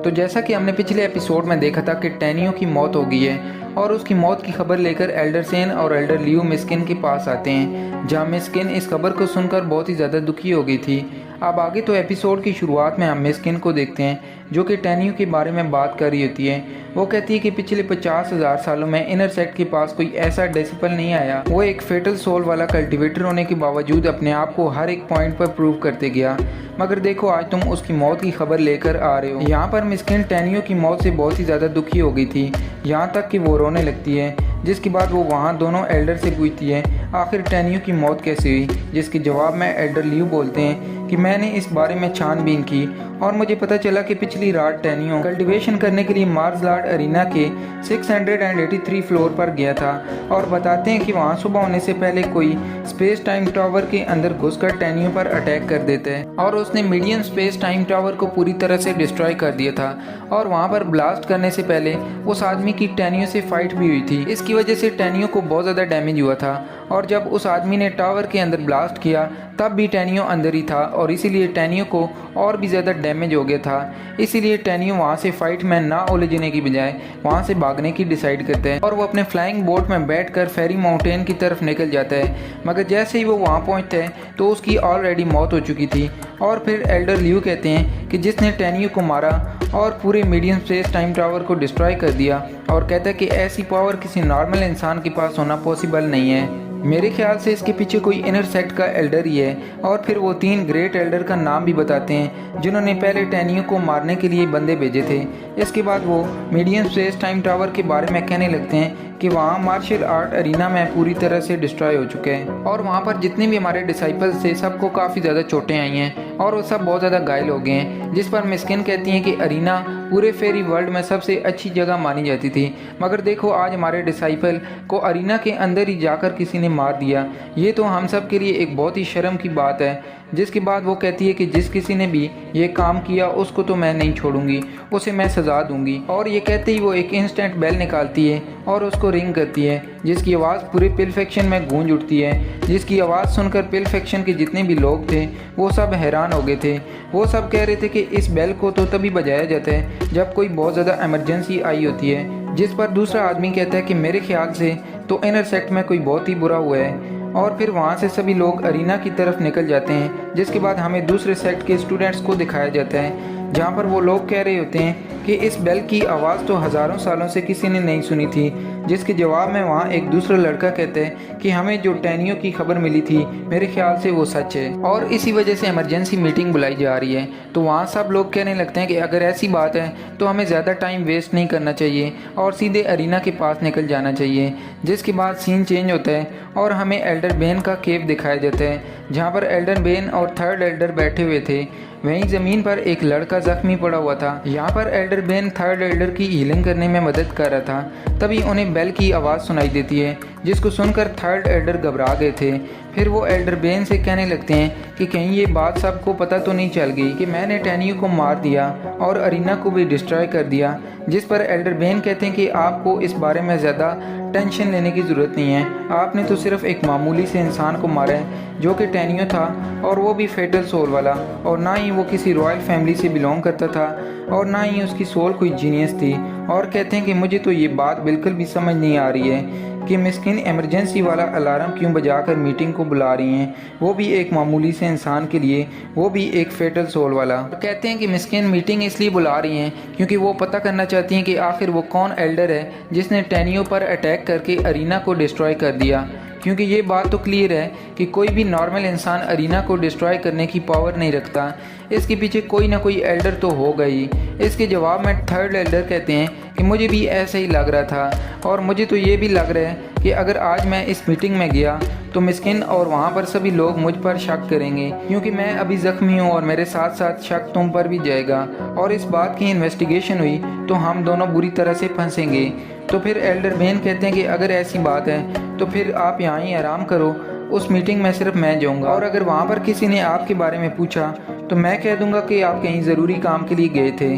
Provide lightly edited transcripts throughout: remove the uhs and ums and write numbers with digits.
तो जैसा कि हमने पिछले एपिसोड में देखा था कि टैनियो की मौत हो गई है और उसकी मौत की खबर लेकर एल्डर सेन और एल्डर लियू मिस्किन के पास आते हैं, जहां मिस्किन इस खबर को सुनकर बहुत ही ज़्यादा दुखी हो गई थी। अब आगे तो एपिसोड की शुरुआत में हम मिस्किन को देखते हैं जो कि टैनियो के बारे में बात कर रही होती है। वो कहती है कि पिछले 50,000 सालों में इनर सेक्ट के पास कोई ऐसा डिसिपल नहीं आया। वो एक फेटल सोल वाला कल्टिवेटर होने के बावजूद अपने आप को हर एक पॉइंट पर प्रूव करते गया, मगर देखो आज तुम उसकी मौत की खबर लेकर आ रहे हो। यहाँ पर मिस्किन टैनियो की मौत से बहुत ही ज़्यादा दुखी हो गई थी, यहाँ तक कि वो रोने लगती है। जिसके बाद वो वहाँ दोनों एल्डर से पूछती है आखिर टैनियो की मौत कैसे हुई, जिसके जवाब में एल्डर लियू बोलते हैं कि मैंने इस बारे में छानबीन की और मुझे पता चला कि पिछली रात टैनियो कल्टीवेशन करने के लिए मार्स लार्ड अरीना के 683 फ्लोर पर गया था और बताते हैं कि वहाँ सुबह होने से पहले कोई स्पेस टाइम टावर के अंदर घुसकर टैनियो पर अटैक कर देता है और उसने मीडियम स्पेस टाइम टावर को पूरी तरह से डिस्ट्रॉय कर दिया था। और वहाँ पर ब्लास्ट करने से पहले उस आदमी की टैनियो से फाइट भी हुई थी। इसकी वजह से टैनियो को बहुत ज़्यादा डैमेज हुआ था और जब उस आदमी ने टावर के अंदर ब्लास्ट किया तब भी टैनियो अंदर ही था और इसीलिए टैनियो को और भी ज़्यादा डैमेज हो गया था। इसीलिए टैनियो वहाँ से फाइट में ना उलझने की बजाय वहाँ से भागने की डिसाइड करता है और वो अपने फ्लाइंग बोट में बैठकर फेरी माउंटेन की तरफ निकल जाता है। मगर जैसे ही वो वहाँ पहुँचता है तो उसकी ऑलरेडी मौत हो चुकी थी। और फिर एल्डर लियू कहते हैं कि जिसने टैनियो को मारा और पूरे मीडियम स्पेस टाइम टावर को डिस्ट्रॉय कर दिया, और कहता है कि ऐसी पावर किसी नॉर्मल इंसान के पास होना पॉसिबल नहीं है। मेरे ख्याल से इसके पीछे कोई इनर सेक्ट का एल्डर ही है। और फिर वो 3 ग्रेट एल्डर का नाम भी बताते हैं जिन्होंने पहले टैनियो को मारने के लिए बंदे भेजे थे। इसके बाद वो मीडियम स्पेस टाइम टावर के बारे में कहने लगते हैं कि वहाँ मार्शल आर्ट अरीना में पूरी तरह से डिस्ट्रॉय हो चुके हैं और वहाँ पर जितने भी हमारे डिसाइपल्स थे सबको काफ़ी ज़्यादा चोटें आई हैं और वो सब बहुत ज़्यादा घायल हो गए हैं। जिस पर मिस्किन कहती हैं कि अरीना पूरे फेरी वर्ल्ड में सबसे अच्छी जगह मानी जाती थी, मगर देखो आज हमारे डिसाइपल को अरीना के अंदर ही जाकर किसी ने मार दिया। ये तो हम सब के लिए एक बहुत ही शर्म की बात है। जिसके बाद वो कहती है कि जिस किसी ने भी ये काम किया उसको तो मैं नहीं छोड़ूंगी, उसे मैं सज़ा दूंगी। और ये कहते ही वो एक इंस्टेंट बेल निकालती है और उसको रिंग करती है, जिसकी आवाज़ पूरे पिल फैक्शन में गूंज उठती है। जिसकी आवाज़ सुनकर पिल फैक्शन के जितने भी लोग थे वो सब हैरान हो गए थे। वो सब कह रहे थे कि इस बेल को तो तभी बजाया जाता है जब कोई बहुत ज़्यादा इमरजेंसी आई होती है। जिस पर दूसरा आदमी कहता है कि मेरे ख्याल से तो इनर सेक्ट में कोई बहुत ही बुरा हुआ है। और फिर वहाँ से सभी लोग अरीना की तरफ निकल जाते हैं। जिसके बाद हमें दूसरे सेक्ट के स्टूडेंट्स को दिखाया जाता है जहाँ पर वो लोग कह रहे होते हैं कि इस बेल की आवाज़ तो हज़ारों सालों से किसी ने नहीं सुनी थी। जिसके जवाब में वहाँ एक दूसरा लड़का कहता है कि हमें जो टैनियो की खबर मिली थी मेरे ख्याल से वो सच है और इसी वजह से इमरजेंसी मीटिंग बुलाई जा रही है। तो वहाँ सब लोग कहने लगते हैं कि अगर ऐसी बात है तो हमें ज़्यादा टाइम वेस्ट नहीं करना चाहिए और सीधे अरीना के पास निकल जाना चाहिए। जिसके बाद सीन चेंज होता है और हमें एल्डर बेन का केव दिखाया जाता है जहाँ पर एल्डर बेन और थर्ड एल्डर बैठे हुए थे। वहीं ज़मीन पर एक लड़का जख्मी पड़ा हुआ था। यहाँ पर एल्डर बेन थर्ड एल्डर की हीलिंग करने में मदद कर रहा था। तभी उन्हें बेल की आवाज़ सुनाई देती है जिसको सुनकर थर्ड एल्डर घबरा गए थे। फिर वो एल्डर बेन से कहने लगते हैं कि कहीं ये बात सबको पता तो नहीं चल गई कि मैंने टैनियो को मार दिया और अरीना को भी डिस्ट्रॉय कर दिया। जिस पर एल्डर बेन कहते हैं कि आपको इस बारे में ज़्यादा टेंशन लेने की ज़रूरत नहीं है, आपने तो सिर्फ एक मामूली से इंसान को मारा है जो कि टैनियो था और वो भी फेटल सोल वाला, और ना ही वो किसी रॉयल फैमिली से बिलोंग करता था और ना ही उसकी सोल कोई जीनियस थी। और कहते हैं कि मुझे तो ये बात बिल्कुल भी समझ नहीं आ रही है कि मिस्किन इमरजेंसी वाला अलार्म क्यों बजाकर मीटिंग को बुला रही हैं, वो भी एक मामूली से इंसान के लिए, वो भी एक फेटल सोल वाला। तो कहते हैं कि मिस्किन मीटिंग इसलिए बुला रही हैं क्योंकि वो पता करना चाहती हैं कि आखिर वो कौन एल्डर है जिसने टैनियो पर अटैक करके अरीना को डिस्ट्रॉय कर दिया। क्योंकि ये बात तो क्लियर है कि कोई भी नॉर्मल इंसान अरीना को डिस्ट्रॉय करने की पावर नहीं रखता, इसके पीछे कोई ना कोई एल्डर तो होगा ही। इसके जवाब में थर्ड एल्डर कहते हैं कि मुझे भी ऐसे ही लग रहा था और मुझे तो ये भी लग रहा है कि अगर आज मैं इस मीटिंग में गया तो मिस्किन और वहाँ पर सभी लोग मुझ पर शक करेंगे क्योंकि मैं अभी ज़ख्मी हूँ और मेरे साथ साथ शक तुम पर भी जाएगा और इस बात की इन्वेस्टिगेशन हुई तो हम दोनों बुरी तरह से फंसेंगे। तो फिर एल्डर बेन कहते हैं कि अगर ऐसी बात है तो फिर आप यहाँ ही आराम करो, उस मीटिंग में सिर्फ मैं जाऊँगा और अगर वहाँ पर किसी ने आपके बारे में पूछा तो मैं कह दूँगा कि आप कहीं ज़रूरी काम के लिए गए थे।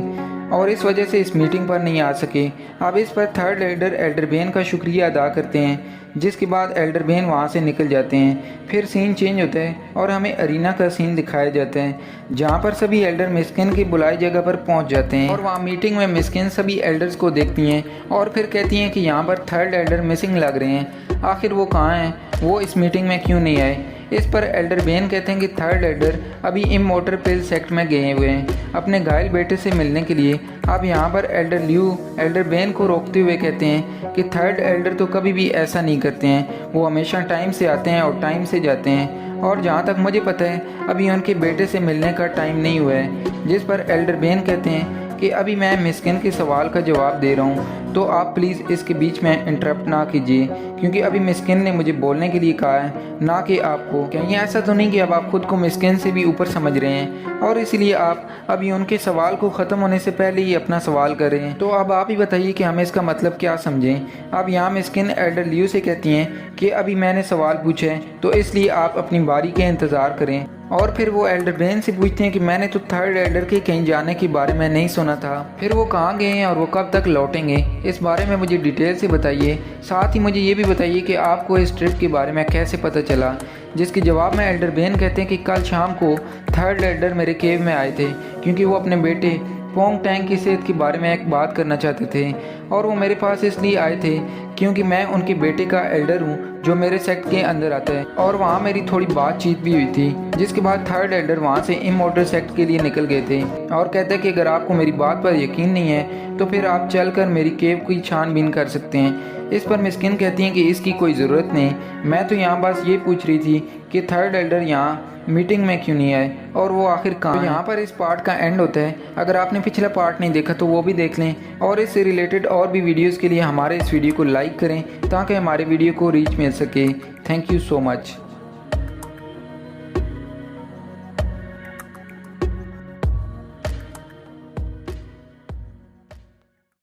और इस वजह से इस मीटिंग पर नहीं आ सके। अब इस पर थर्ड एल्डर एल्डर बेन का शुक्रिया अदा करते हैं, जिसके बाद एल्डर बेन वहाँ से निकल जाते हैं। फिर सीन चेंज होता है और हमें अरीना का सीन दिखाया जाता है, जहाँ पर सभी एल्डर मिस्किन की बुलाई जगह पर पहुँच जाते हैं और वहाँ मीटिंग में मिस्किन सभी एल्डर्स को देखती हैं और फिर कहती हैं कि यहाँ पर थर्ड एल्डर मिसिंग लग रहे हैं, आखिर वो कहाँ हैं, वो इस मीटिंग में क्यों नहीं आए। इस पर एल्डर बेन कहते हैं कि थर्ड एल्डर अभी इमोर्टल पिल सेक्ट में गए हुए हैं अपने घायल बेटे से मिलने के लिए। अब यहाँ पर एल्डर ल्यू एल्डर बेन को रोकते हुए कहते हैं कि थर्ड एल्डर तो कभी भी ऐसा नहीं करते हैं, वो हमेशा टाइम से आते हैं और टाइम से जाते हैं, और जहाँ तक मुझे पता है अभी उनके बेटे से मिलने का टाइम नहीं हुआ है। जिस पर एल्डर बेन कहते हैं कि अभी मैं मिस्किन के सवाल का जवाब दे रहा हूँ, तो आप प्लीज़ इसके बीच में इंटरप्ट ना कीजिए, क्योंकि अभी मिस्किन ने मुझे बोलने के लिए कहा है, ना कि आपको। कहीं ऐसा तो नहीं कि अब आप खुद को मिस्किन से भी ऊपर समझ रहे हैं और इसलिए आप अभी उनके सवाल को ख़त्म होने से पहले ही अपना सवाल कर रहे हैं। तो अब आप ही बताइए कि हमें इसका मतलब क्या समझें। अब यहाँ मिस्किन एल्डर ल्यू से कहती हैं कि अभी मैंने सवाल पूछे हैं, तो इसलिए आप अपनी बारी के इंतज़ार करें। और फिर वो एल्डर बेन से पूछते हैं कि मैंने तो थर्ड एल्डर के कहीं जाने के बारे में नहीं सुना था, फिर वो कहाँ गए हैं और वो कब तक लौटेंगे, इस बारे में मुझे डिटेल से बताइए। साथ ही मुझे ये भी बताइए कि आपको इस ट्रिप के बारे में कैसे पता चला। जिसके जवाब में एल्डर बेन कहते हैं कि कल शाम को थर्ड एल्डर मेरे केव में आए थे, क्योंकि वो अपने बेटे पोंग टैंग की सेहत के बारे में एक बात करना चाहते थे, और वो मेरे पास इसलिए आए थे क्योंकि मैं उनके बेटे का एल्डर हूँ जो मेरे सेक्ट के अंदर आता है, और वहाँ मेरी थोड़ी बातचीत भी हुई थी। जिसके बाद थर्ड एल्डर वहाँ से इमोर्टल सेक्ट के लिए निकल गए थे और कहते हैं कि अगर आपको मेरी बात पर यकीन नहीं है तो फिर आप चलकर मेरी केव की छानबीन कर सकते हैं। इस पर मिस्किन कहती हैं कि इसकी कोई ज़रूरत नहीं, मैं तो यहाँ बस ये पूछ रही थी कि थर्ड एल्डर यहाँ मीटिंग में क्यों नहीं आए और वो आखिर कहाँ। तो यहाँ पर इस पार्ट का एंड होता है। अगर आपने पिछला पार्ट नहीं देखा तो वो भी देख लें, और इससे रिलेटेड और भी वीडियोस के लिए हमारे इस वीडियो को लाइक करें ताकि हमारे वीडियो को रीच मिल सके। Thank you so much.